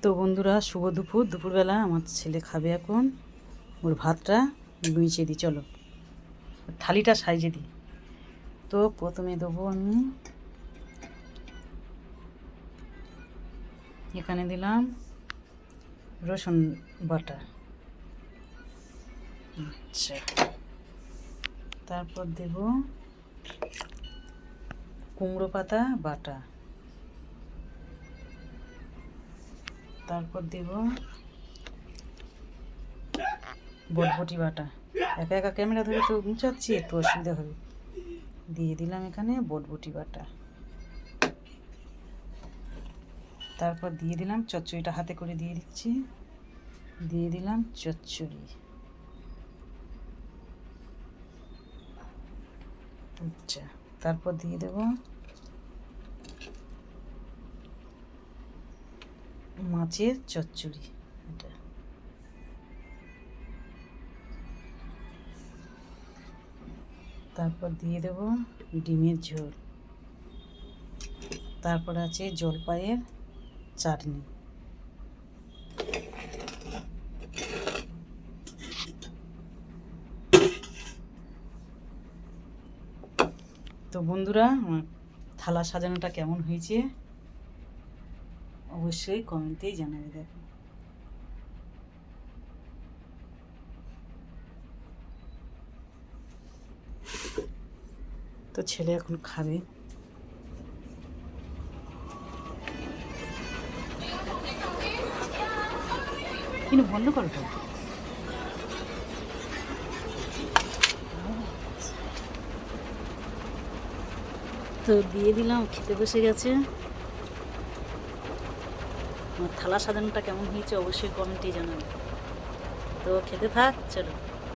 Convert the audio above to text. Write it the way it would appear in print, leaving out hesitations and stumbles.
তো বন্ধুরা, শুভ দুপুর। দুপুরবেলা আমার ছেলে খাবে এখন। ওর ভাতটা লুইচে দিই, চলো থালিটা সাইজে দিই। তো প্রথমে দেবো আমি এখানে দিলাম রসুন বাটা। আচ্ছা, তারপর দেব কুমড়ো পাতা বাটা। তারপর দেব বটবটি বাটা। একা একা ক্যামেরা ধরে তো মুছাচ্ছি, একটু অসুবিধা হবে। দিয়ে দিলাম এখানে বটবটি বাটা। তারপর দিয়ে দিলাম চচ্চড়িটা, হাতে করে দিয়ে দিচ্ছি। দিয়ে দিলাম চচ্চড়ি। আচ্ছা, তারপর দিয়ে দেব মাছের চচ্চড়ি। এটা তারপর দিয়ে দেব ডিমের ঝোল। তারপর আছে জলপাইয়ের চাটনি। তো বন্ধুরা, আমার থালা সাজানোটা কেমন হয়েছে অবশ্যই কমেন্টেই জানাবে। দেখো, তো ছেলে এখন খাবে। কিন্তু বন্ধ করো তো। তো দিয়ে দিলাম, খেতে বসে গেছে। আমার থালা সাজানোটা কেমন হয়েছে অবশ্যই কমেন্টেই জানাবে। তো খেতে থাক, চলো।